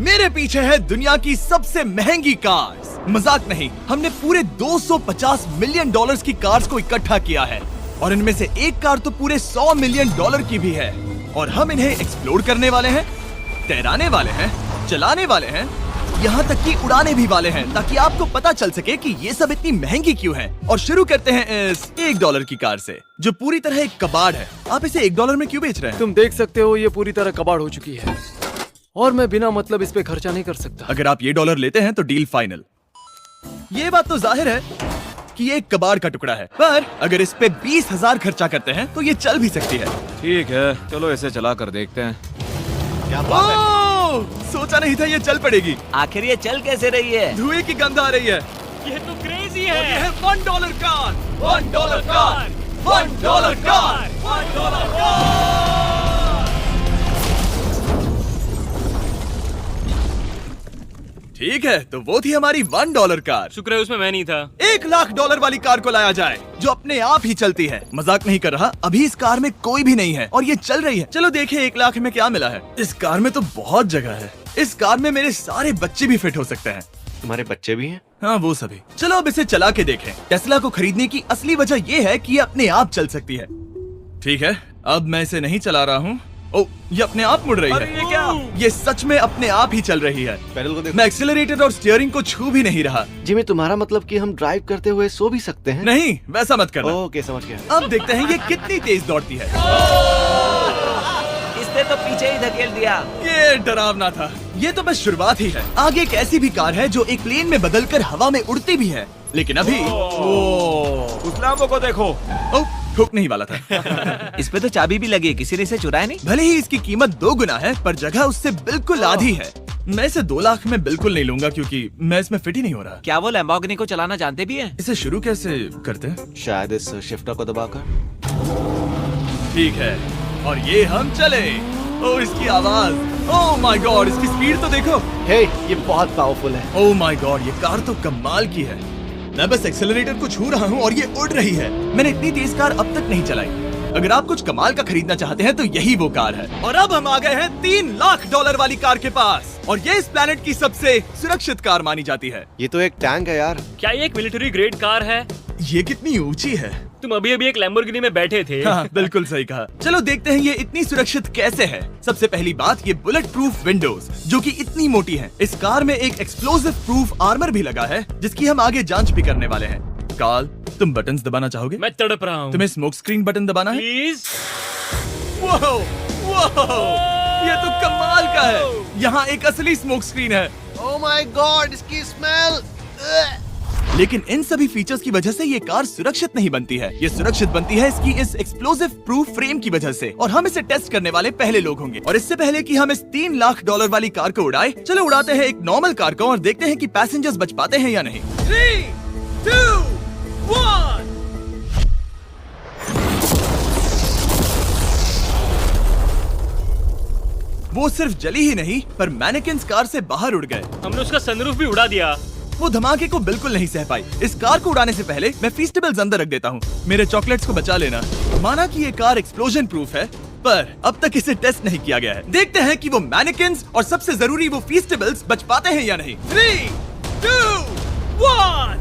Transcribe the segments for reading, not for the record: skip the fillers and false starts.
मेरे पीछे है दुनिया की सबसे महंगी कार्स। मजाक नहीं, हमने पूरे 250 मिलियन डॉलर्स की कार्स को इकट्ठा किया है और इनमें से एक कार तो पूरे 100 मिलियन डॉलर की भी है। और हम इन्हें एक्सप्लोर करने वाले हैं, तैराने वाले हैं, चलाने वाले हैं, यहाँ तक कि उड़ाने भी वाले हैं, ताकि आपको पता चल सके कि ये सब इतनी महंगी क्यों है। और शुरू करते हैं इस $1 की कार से, जो पूरी तरह एक कबाड़ है। आप इसे $1 में क्यों बेच रहे हैं? तुम देख सकते हो ये पूरी तरह कबाड़ हो चुकी है और मैं बिना मतलब इस पे खर्चा नहीं कर सकता। अगर आप ये $1 लेते हैं तो डील फाइनल। ये बात तो जाहिर है कि ये एक कबाड़ का टुकड़ा है, पर अगर इस पे 20,000 खर्चा करते हैं तो ये चल भी सकती है। ठीक है, चलो इसे चला कर देखते हैं। क्या बात है? सोचा नहीं था ये चल पड़ेगी। आखिर ये चल कैसे रही है? धुएं की गंध आ रही है। ये तो क्रेजी है। और ये है $1 कार, $1 कार, $1 कार, $1 कार। ठीक है, तो वो थी हमारी $1 कार। शुक्र है उसमें मैं नहीं था। $1,00,000 वाली कार को लाया जाए, जो अपने आप ही चलती है। मजाक नहीं कर रहा, अभी इस कार में कोई भी नहीं है और ये चल रही है। चलो देखें 1 लाख में क्या मिला है। इस कार में तो बहुत जगह है। इस कार में मेरे सारे बच्चे भी फिट हो सकते हैं। तुम्हारे बच्चे भी हैं? हाँ, वो सभी। चलो अब इसे चला के देखें। टेस्ला को खरीदने की असली वजह ये है कि ये अपने आप चल सकती है। ठीक है, अब मैं इसे नहीं चला रहा हूँ। ओ, ये अपने आप मुड़ रही है। ये क्या? ये सच में अपने आप ही चल रही है। पैडल को देखो। मैं एक्सीलरेटर और स्टीयरिंग को छू भी नहीं रहा। जिमी, तुम्हारा मतलब कि हम ड्राइव करते हुए सो भी सकते हैं? नहीं, वैसा मत करना। ओके, समझ गया। अब देखते हैं ये कितनी तेज दौड़ती है। इसने तो पीछे ही धकेल दिया। ये डरावना था। ये तो बस शुरुआत ही है। आगे एक ऐसी भी कार है जो एक प्लेन में बदलकर हवा में उड़ती भी है, लेकिन अभी उस लाम्बो को देखो। ठोक नहीं वाला था। इस पे तो चाबी भी लगी है, किसी ने इसे चुराया नहीं। भले ही इसकी कीमत 2 गुना है, पर जगह उससे बिल्कुल आधी है। मैं इसे 2 लाख में बिल्कुल नहीं लूंगा, क्योंकि मैं इसमें फिट ही नहीं हो रहा। क्या वो लैम्बोर्गिनी को चलाना जानते भी हैं? इसे शुरू कैसे करते हैं? शायद इस शिफ्टर को दबाकर। ठीक है, और ये हम चले। ओ, इसकी आवाज, ओह माय गॉड, इसकी स्पीड तो देखो। हे, ये बहुत पावरफुल है। ओह माय गॉड, ये कार तो कमाल की है। मैं बस एक्सेलरेटर को छू रहा हूँ और ये उड़ रही है। मैंने इतनी तेज कार अब तक नहीं चलाई। अगर आप कुछ कमाल का खरीदना चाहते हैं तो यही वो कार है। और अब हम आ गए हैं $3,00,000 वाली कार के पास, और ये इस प्लेनेट की सबसे सुरक्षित कार मानी जाती है। ये तो एक टैंक है यार। क्या ये एक मिलिट्री ग्रेड कार है? ये कितनी ऊंची है। तुम अभी अभी एक लैम्बोर्गिनी में बैठे थे। हाँ, बिल्कुल सही कहा। चलो देखते हैं ये इतनी सुरक्षित कैसे है। सबसे पहली बात, ये बुलेट प्रूफ विंडोज, जो कि इतनी मोटी है। इस कार में एक एक्सप्लोसिव प्रूफ आर्मर भी लगा है, जिसकी हम आगे जांच भी करने वाले हैं। कार्ल, तुम बटन्स दबाना चाहोगे? मैं तड़प रहा हूँ। तुम्हें स्मोक स्क्रीन बटन दबाना है? प्लीज। वाओ, वाओ, ये तो कमाल का है। यहाँ एक असली स्मोक स्क्रीन है। ओह माय गॉड, इसकी स्मेल। लेकिन इन सभी फीचर्स की वजह से ये कार सुरक्षित नहीं बनती है। ये सुरक्षित बनती है इसकी इस एक्सप्लोसिव प्रूफ फ्रेम की वजह से, और हम इसे टेस्ट करने वाले पहले लोग होंगे। और इससे पहले कि हम इस $3,00,000 वाली कार को उड़ाए, चलो उड़ाते हैं एक नॉर्मल कार को और देखते हैं कि पैसेंजर्स बच पाते हैं या नहीं। 3, 2, 1। वो सिर्फ जली ही नहीं, पर मैनेकिन्स कार से बाहर उड़ गए। हमने उसका सनरूफ भी उड़ा दिया। वो धमाके को बिल्कुल नहीं सह पाई। इस कार को उड़ाने से पहले मैं फीस्टेबल्स अंदर रख देता हूँ। मेरे चॉकलेट्स को बचा लेना। माना कि ये कार एक्सप्लोजन प्रूफ है, पर अब तक इसे टेस्ट नहीं किया गया है। देखते हैं कि वो मैनेकिन्स और सबसे जरूरी वो फीस्टेबल्स बच पाते हैं या नहीं। 3, 2, 1।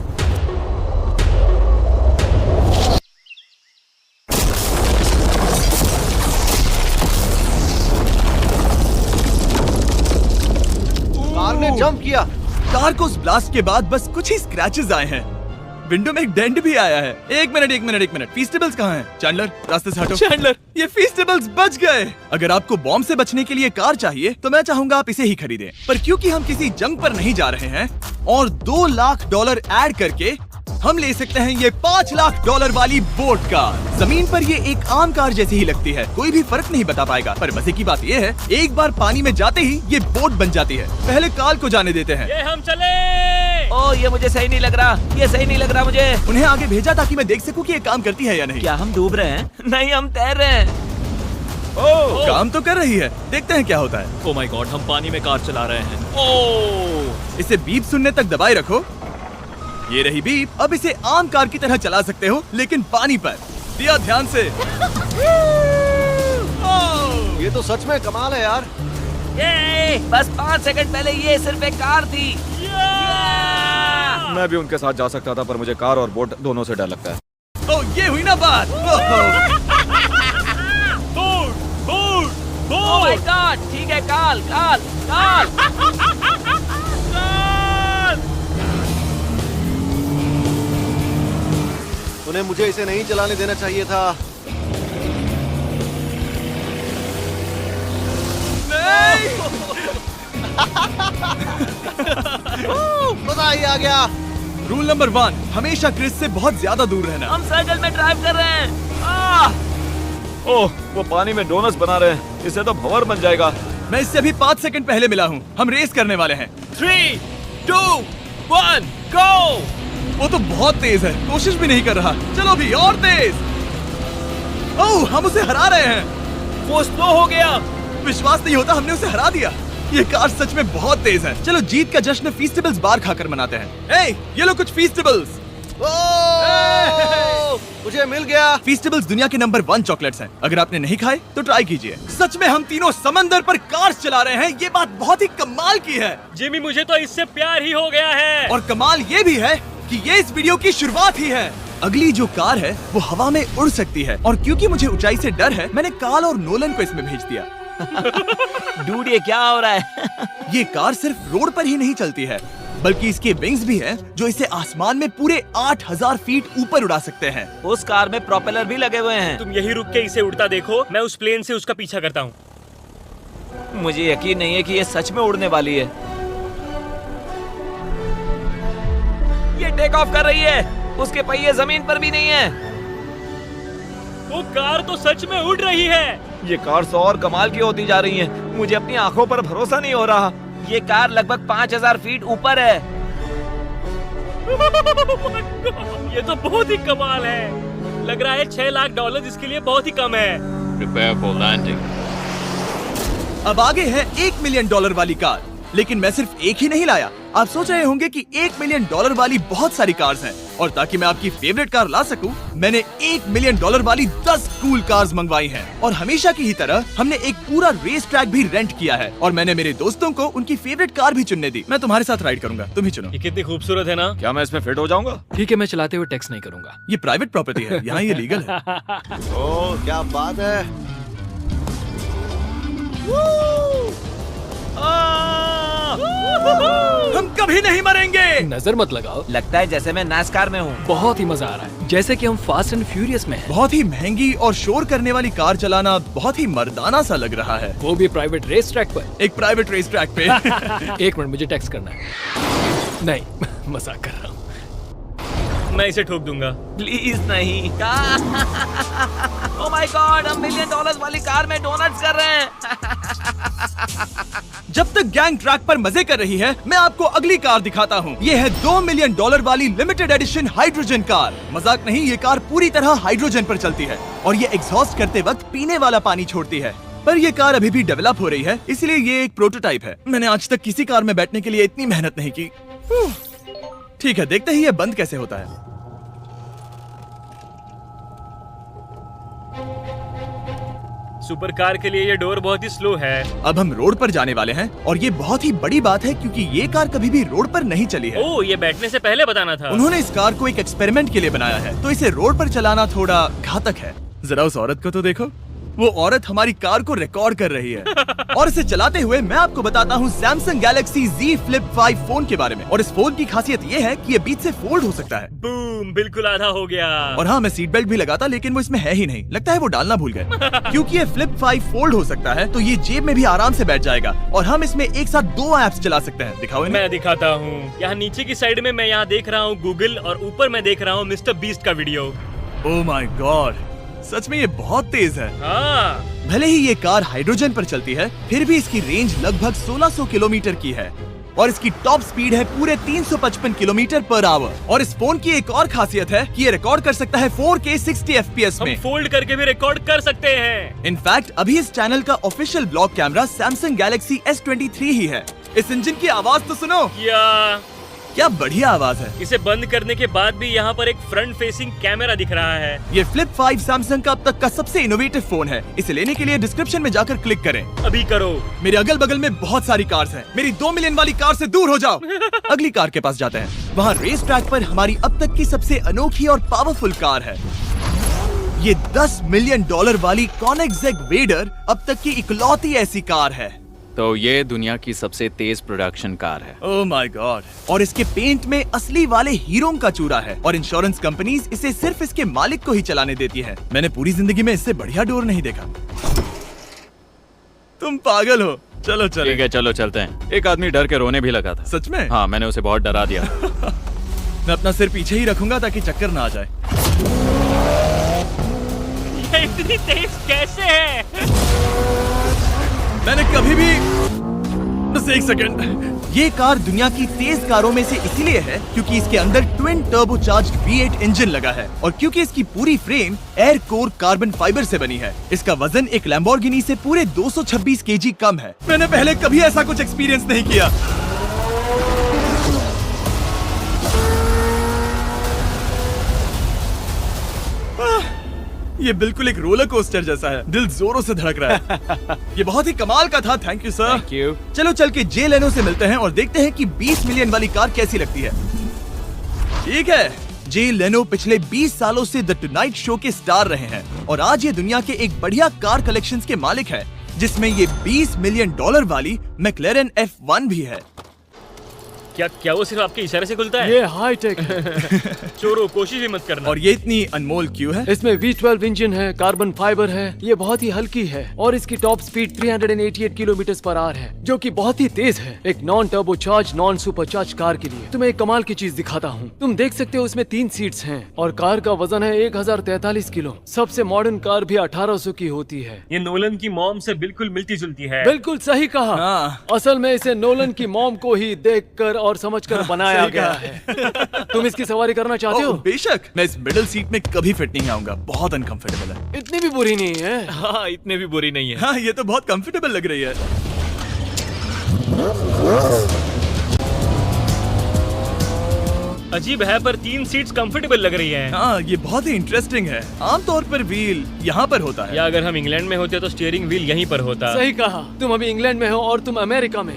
कार ने जंप किया। कार को उस ब्लास्ट के बाद बस कुछ ही स्क्रैचेस आए हैं। विंडो में एक डेंट भी आया है। एक मिनट, फीस्टेबल्स कहाँ हैं? चैंडलर, रास्ते से हटो। चैंडलर, ये फीस्टेबल्स बच गए। अगर आपको बॉम्ब से बचने के लिए कार चाहिए तो मैं चाहूंगा आप इसे ही खरीदें। पर क्योंकि हम किसी जंग पर नहीं जा रहे हैं और $2,00,000 ऐड करके हम ले सकते हैं ये $5,00,000 वाली बोट कार। जमीन पर ये एक आम कार जैसी ही लगती है, कोई भी फर्क नहीं बता पाएगा। पर मजे की बात ये है, एक बार पानी में जाते ही ये बोट बन जाती है। पहले कार्ल को जाने देते हैं। ये हम चले। ओ, ये मुझे सही नहीं लग रहा। ये सही नहीं लग रहा मुझे। उन्हें आगे भेजा ताकि मैं देख सकूं कि ये काम करती है या नहीं। क्या हम डूब रहे हैं? नहीं, हम तैर रहे हैं। काम तो कर रही है, देखते हैं क्या होता है। ओ माय गॉड, हम पानी में कार चला रहे हैं। ओह, इसे बीप सुनने तक दबाए रखो। ये रही बीप। अब इसे आम कार की तरह चला सकते हो, लेकिन पानी पर। दिया ध्यान से। ये तो सच में कमाल है यार। ये बस 5 सेकंड पहले ये सिर्फ एक कार थी। मैं भी उनके साथ जा सकता था, पर मुझे कार और बोट दोनों से डर लगता है। ओ ये हुई ना बात। ओह माय गॉड, ठीक है काल काल काल। उन्हें मुझे इसे नहीं चलाने देना चाहिए था। मजा ही आ गया। रूल नंबर 1, हमेशा क्रिस से बहुत ज्यादा दूर रहना। हम सर्कल में ड्राइव कर रहे हैं। आह! ओह, वो पानी में डोनट्स बना रहे हैं, इससे तो भंवर बन जाएगा। मैं इससे अभी 5 सेकंड पहले मिला हूँ। हम रेस करने वाले हैं। 3, 2, 1, go! वो तो बहुत तेज है, कोशिश भी नहीं कर रहा। चलो भी और तेज। ओह, हम उसे हरा रहे हैं। वो स्लो हो गया। विश्वास नहीं होता, हमने उसे हरा दिया। ये कार सच में बहुत तेज है। चलो जीत का जश्न फीस्टेबल्स बार खाकर मनाते हैं। ए, ये लो कुछ फीस्टेबल्स। मुझे मिल गया। फीस्टेबल्स दुनिया के नंबर 1 चॉकलेट्स हैं। अगर आपने नहीं खाए तो ट्राई कीजिए। सच में हम तीनों समंदर पर कार चला रहे हैं। ये बात बहुत ही कमाल की है। जिमी, मुझे तो इससे प्यार ही हो गया है। और कमाल ये भी है कि ये इस वीडियो की शुरुआत ही है। अगली जो कार है वो हवा में उड़ सकती है, और क्योंकि मुझे ऊंचाई से डर है, मैंने काल और नोलन को इसमें भेज दिया। डूड ये क्या हो रहा है? ये कार सिर्फ रोड पर ही नहीं चलती है, बल्कि इसके विंग्स भी हैं जो इसे आसमान में पूरे 8000 फीट ऊपर उड़ा सकते हैं। उस कार में प्रोपेलर भी लगे हुए हैं। तुम यही रुक के इसे उड़ता देखो, मैं उस प्लेन से उसका पीछा करता हूँ। मुझे यकीन नहीं है कि ये सच में उड़ने वाली है। ये टेक ऑफ कर रही है। उसके पहिए जमीन पर भी नहीं है। वो कार तो सच में उड़ रही है। ये कार तो और कमाल की होती जा रही है। मुझे अपनी आंखों पर भरोसा नहीं हो रहा। ये कार लगभग 5000 फीट ऊपर है। ये तो बहुत ही कमाल है। लग रहा है $6 लाख इसके लिए बहुत ही कम है। Prepare for landing. अब आगे है $1 मिलियन वाली कार, लेकिन मैं सिर्फ एक ही नहीं लाया। आप सोच रहे होंगे कि $1 मिलियन वाली बहुत सारी कार्स हैं, और ताकि मैं आपकी फेवरेट कार ला सकूं, मैंने $1 मिलियन वाली 10 कूल कार्स मंगवाई हैं। और हमेशा की ही तरह हमने एक पूरा रेस ट्रैक भी रेंट किया है, और मैंने मेरे दोस्तों को उनकी फेवरेट कार भी चुनने दी। मैं तुम्हारे साथ राइड करूंगा, तुम ही चुनो। ये कितनी खूबसूरत है ना। क्या मैं इसमें फिट हो जाऊंगा? ठीक है, मैं चलाते हुए टेक्स्ट नहीं करूंगा। ये प्राइवेट प्रॉपर्टी है, यहाँ ये लीगल है। ओह क्या बात है। हम कभी नहीं मरेंगे। नजर मत लगाओ। लगता है जैसे मैं नास्कार में हूँ। बहुत ही मजा आ रहा है, जैसे कि हम फास्ट एंड फ्यूरियस में हैं। बहुत ही महंगी और शोर करने वाली कार चलाना बहुत ही मर्दाना सा लग रहा है। वो भी प्राइवेट रेस ट्रैक पर। एक प्राइवेट रेस ट्रैक पे। 1 मिनट, मुझे टेक्स्ट करना है। नहीं, मजाक कर रहा हूँ। मैं इसे ठोक दूंगा। प्लीज नहीं। ओह माय गॉड, हम $1 मिलियन वाली कार में डोनट्स कर रहे हैं। जब तक गैंग ट्रैक पर मजे कर रही है, मैं आपको अगली कार दिखाता हूँ। ये है $2 मिलियन वाली लिमिटेड एडिशन हाइड्रोजन कार। मजाक नहीं, ये कार पूरी तरह हाइड्रोजन पर चलती है, और ये एग्जॉस्ट करते वक्त पीने वाला पानी छोड़ती है। पर ये कार अभी भी डेवलप हो रही है, इसलिए ये एक प्रोटोटाइप है। मैंने आज तक किसी कार में बैठने के लिए इतनी मेहनत नहीं की। ठीक है, देखते ही ये बंद कैसे होता है। सुपर कार के लिए ये डोर बहुत ही स्लो है। अब हम रोड पर जाने वाले हैं, और ये बहुत ही बड़ी बात है क्योंकि ये कार कभी भी रोड पर नहीं चली है। ओह, ये बैठने से पहले बताना था। उन्होंने इस कार को एक एक्सपेरिमेंट के लिए बनाया है, तो इसे रोड पर चलाना थोड़ा घातक है। जरा उस औरत को तो देखो, वो औरत हमारी कार को रिकॉर्ड कर रही है। और इसे चलाते हुए मैं आपको बताता हूँ Samsung Galaxy Z Flip 5 phone के बारे में। और इस फोन की खासियत ये है कि ये बीच से फोल्ड हो सकता है। बूम, बिल्कुल आधा हो गया। और हाँ, मैं सीट बेल्ट भी लगाता, लेकिन वो इसमें है ही नहीं। लगता है वो डालना भूल गए। क्योंकि ये Flip 5 फोल्ड हो सकता है, तो ये जेब में भी आराम से बैठ जाएगा, और हम इसमें एक साथ 2 ऐप्स चला सकते हैं। दिखाओ इन्हें। मैं दिखाता हूँ। यहाँ नीचे की साइड में मैं यहाँ देख रहा हूँ गूगल, और ऊपर मैं देख रहा हूँ मिस्टर बीस्ट का वीडियो। ओह माय गॉड, सच में ये बहुत तेज है। हाँ। भले ही ये कार हाइड्रोजन पर चलती है, फिर भी इसकी रेंज लगभग 1600 किलोमीटर की है, और इसकी टॉप स्पीड है पूरे 355 किलोमीटर पर आवर। और इस फोन की एक और खासियत है कि ये रिकॉर्ड कर सकता है 4K 60 FPS में। हम फोल्ड करके भी रिकॉर्ड कर सकते हैं। इनफैक्ट अभी इस चैनल का official blog camera Samsung Galaxy S23 ही है। इस इंजन की आवाज तो सुनो। या क्या बढ़िया आवाज है। इसे बंद करने के बाद भी यहाँ पर एक फ्रंट फेसिंग कैमरा दिख रहा है। ये फ्लिप 5 सैमसंग का अब तक का सबसे इनोवेटिव फोन है। इसे लेने के लिए डिस्क्रिप्शन में जाकर क्लिक करें। अभी करो। मेरे अगल बगल में बहुत सारी कार्स हैं। मेरी 2 मिलियन वाली कार से दूर हो जाओ। अगली कार के पास जाते हैं। वहाँ रेस ट्रैक पर हमारी अब तक की सबसे अनोखी और पावरफुल कार है। ये $10 मिलियन वाली कॉनिग्सेग वेडर अब तक की इकलौती ऐसी कार है। तो ये दुनिया की सबसे तेज प्रोडक्शन कार है। Oh my God. और इसके पेंट में असली वाले हीरो का चूरा है और इंश्योरेंस कंपनीज इसे सिर्फ इसके मालिक को ही चलाने देती है। मैंने पूरी जिंदगी में इससे बढ़िया डोर नहीं देखा। तुम पागल हो। चलो चलो। ठीक है चलो चलते हैं। एक आदमी डर के रोने भी लगा था। सच में? हाँ मैंने उसे बहुत डरा दिया। मैं अपना सिर पीछे ही रखूंगा ताकि चक्कर ना आ जाए। ये इतनी तेज कैसे है? मैंने कभी भी बस एक सेकंड। ये कार दुनिया की तेज कारों में से इसीलिए है क्योंकि इसके अंदर ट्विन टर्बोचार्ज्ड V8 इंजन लगा है और क्योंकि इसकी पूरी frame air core carbon fibre से बनी है। इसका वजन एक लैम्बोर्गिनी से पूरे 226 kg कम है। मैंने पहले कभी ऐसा कुछ एक्सपीरियंस नहीं किया। ये बिल्कुल एक रोलर कोस्टर जैसा है। दिल जोरों से धड़क रहा है। ये बहुत ही कमाल का था। Thank you sir. Thank you. चलो चल के जे लेनो से मिलते हैं और देखते हैं कि 20 मिलियन वाली कार कैसी लगती है। ठीक है। जे लेनो पिछले 20 सालों से द टुनाइट शो के स्टार रहे हैं और आज ये दुनिया के एक बढ़िया कार कलेक्शंस के मालिक है, जिसमें ये $20 मिलियन वाली मैक्लेरन F1 भी है। क्या वो सिर्फ आपके इशारे से खुलता है? ये हाई टेक है। चोरों कोशिश भी मत करना। और ये इतनी अनमोल क्यों है? इसमें V12 इंजन है, कार्बन फाइबर है, ये बहुत ही हल्की है और इसकी टॉप स्पीड 388 किलोमीटर/आवर है, जो कि बहुत ही तेज है एक non turbocharge non supercharge car के लिए। तुम्हें एक कमाल की चीज दिखाता हूँ। तुम देख सकते हो इसमें 3 सीट्स हैं और कार का वजन है 1043 किलो। सबसे मॉडर्न कार भी 1800 की होती है। ये नोलन की मॉम से बिल्कुल मिलती जुलती है। बिल्कुल सही कहा। हाँ। असल में इसे नोलन की मॉम को ही देखकर और समझकर बनाया सही गया कहा। है। तुम इसकी सवारी करना चाहते हो? बेशक। मैं इस मिडिल सीट में कभी फिट नहीं आऊंगा। बहुत अनकंफर्टेबल है। इतनी भी बुरी नहीं है। हाँ इतने भी बुरी नहीं है। हाँ ये तो बहुत कंफर्टेबल लग रही है। अजीब है पर 3 सीट्स कंफर्टेबल लग रही हैं। हाँ ये बहुत ही इंटरेस्टिंग है। आमतौर पर व्हील यहाँ पर होता है। या अगर हम इंग्लैंड में होते तो स्टीयरिंग व्हील यहीं पर होता। सही कहा। तुम अभी इंग्लैंड में हो और तुम अमेरिका में।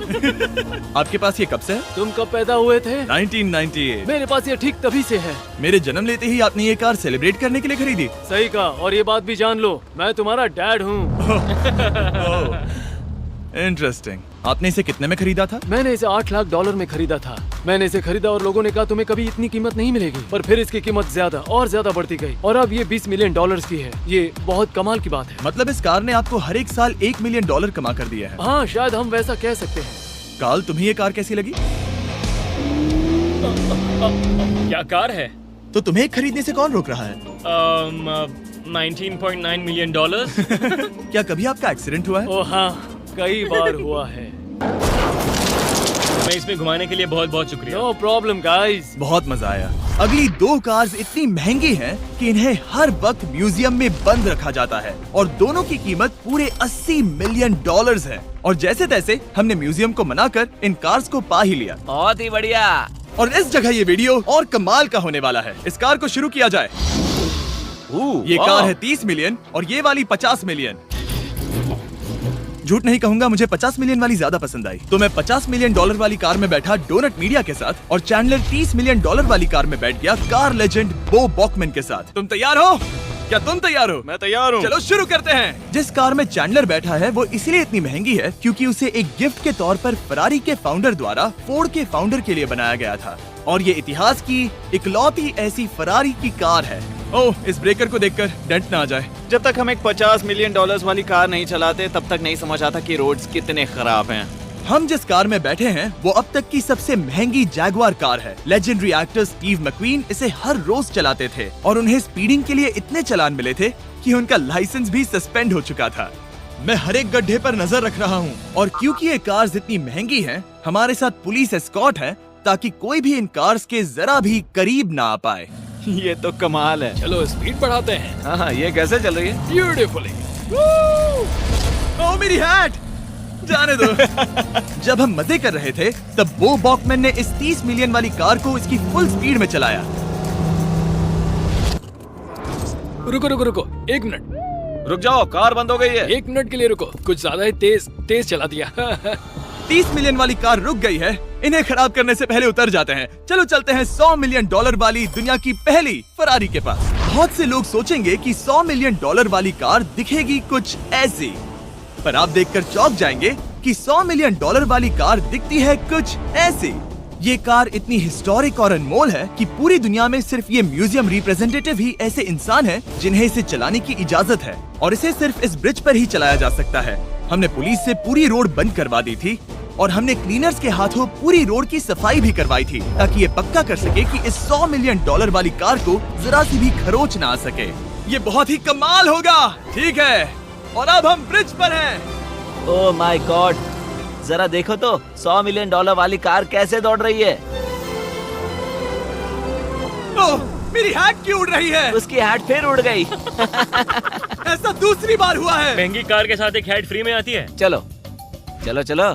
आपके पास ये कब से है? तुम कब पैदा हुए थे? 1998। मेरे पास ये ठीक तभी से है। मेरे जन्म लेते ही आपने ये कार सेलिब्रेट करने के लिए खरीदी। सही कहा। और ये बात भी जान लो, मैं तुम्हारा डैड हूँ। इंटरेस्टिंग। आपने इसे कितने में खरीदा था? मैंने इसे $8 लाख में खरीदा था। मैंने इसे खरीदा और लोगों ने कहा तुम्हें कभी इतनी कीमत नहीं मिलेगी, पर फिर इसकी कीमत ज्यादा और ज्यादा बढ़ती गई और अब ये $20 मिलियन की है। ये बहुत कमाल की बात है। मतलब इस कार ने आपको हर एक साल $1 मिलियन कमा कर दिया है। हाँ शायद हम वैसा कह सकते हैं। काल तुम्हें ये कार कैसी लगी? क्या कार है? तो तुम्हें खरीदने से कौन रोक रहा है? 19.9 मिलियन। क्या कभी आपका एक्सीडेंट हुआ है? ओ हाँ, कई बार हुआ है। मैं इसमें घुमाने के लिए बहुत बहुत शुक्रिया। No problem guys. बहुत मजा आया। अगली 2 कार्स इतनी महंगी हैं कि इन्हें हर वक्त म्यूजियम में बंद रखा जाता है और दोनों की कीमत पूरे $80 मिलियन है। और जैसे तैसे हमने म्यूजियम को मनाकर इन कार्स को पा ही लिया। बहुत ही बढ़िया। और इस जगह ये वीडियो और कमाल का होने वाला है। इस कार को शुरू किया जाए। ये कार है 30 मिलियन और ये वाली 50 मिलियन। झूठ नहीं कहूंगा, मुझे 50 मिलियन वाली ज्यादा पसंद आई। तो मैं $50 मिलियन वाली कार में बैठा डोनट मीडिया के साथ और चैंडलर $30 मिलियन वाली कार में बैठ गया कार लेजेंड बो बॉकमैन के साथ। तुम तैयार हो? क्या तुम तैयार हो? मैं तैयार हूँ। चलो शुरू करते हैं। जिस कार में चैंडलर बैठा है वो इसलिए इतनी महंगी है क्योंकि उसे एक गिफ्ट के तौर पर फरारी के फाउंडर द्वारा फोर्ड के फाउंडर के लिए बनाया गया था और ये इतिहास की इकलौती ऐसी फरारी की कार है। ओह, इस ब्रेकर को देखकर डेंट ना आ जाए। जब तक हम एक $50 मिलियन वाली कार नहीं चलाते तब तक नहीं समझ आता कि रोड्स कितने खराब हैं। हम जिस कार में बैठे हैं वो अब तक की सबसे महंगी जैगवार कार है। लेजेंडरी एक्टर स्टीव मैक्वीन इसे हर रोज चलाते थे और उन्हें स्पीडिंग के लिए इतने चालान मिले थे कि उनका लाइसेंस भी सस्पेंड हो चुका था। मैं हर एक गड्ढे पर नजर रख रहा हूँ और क्योंकि ये कार्स इतनी महंगी हैं, हमारे साथ पुलिस एस्कॉर्ट है ताकि कोई भी इन कार्स के जरा भी करीब ना आ पाए। ये तो कमाल है। चलो स्पीड बढ़ाते हैं। हाँ ये कैसे चल रही है? ब्यूटीफुली। ओह मेरी हैट! जाने दो। जब हम मजे कर रहे थे तब बो बॉकमैन ने इस 30 मिलियन वाली कार को इसकी फुल स्पीड में चलाया। रुको रुको रुको, 1 मिनट। रुक जाओ, कार बंद हो गई है। 1 मिनट के लिए रुको, कुछ ज्यादा ही तेज चला दिया। 30 मिलियन वाली कार रुक गई है। इन्हें खराब करने से पहले उतर जाते हैं। चलो चलते हैं $100 मिलियन वाली दुनिया की पहली फरारी के पास। बहुत से लोग सोचेंगे कि $100 मिलियन वाली कार दिखेगी कुछ ऐसी, पर आप देखकर चौंक जाएंगे कि $100 मिलियन वाली कार दिखती है कुछ ऐसी। ये कार इतनी हिस्टोरिक और अनमोल है कि पूरी दुनिया में सिर्फ ये म्यूजियम रिप्रेजेंटेटिव ही ऐसे इंसान हैं जिन्हें इसे चलाने की इजाजत है, और इसे सिर्फ इस ब्रिज पर ही चलाया जा सकता है। हमने पुलिस से पूरी रोड बंद करवा दी थी और हमने क्लीनर्स के हाथों पूरी रोड की सफाई भी करवाई थी, ताकि ये पक्का कर सके कि इस $100 मिलियन वाली कार को जरा सी भी खरोच ना आ सके। ये बहुत ही कमाल होगा। ठीक है, और अब हम ब्रिज पर हैं। ओह माय गॉड, जरा देखो तो $100 मिलियन वाली कार कैसे दौड़ रही है। ओह, मेरी हैट क्यों उड़ रही है? उसकी हैट फिर उड़ गई। ऐसा दूसरी बार हुआ है। महंगी कार के साथ एक हैट फ्री में आती है। चलो चलो चलो।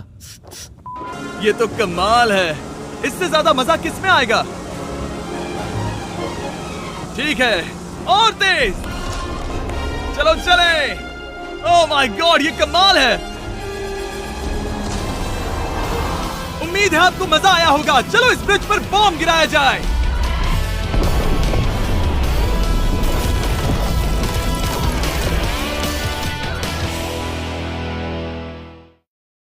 ये तो कमाल है। इससे ज्यादा मजा किस में आएगा? ठीक है, और तेज। चलो चले। ओह माय गॉड, ये कमाल है। उम्मीद है आपको मजा आया होगा। चलो इस ब्रिज पर बॉम्ब गिराया जाए।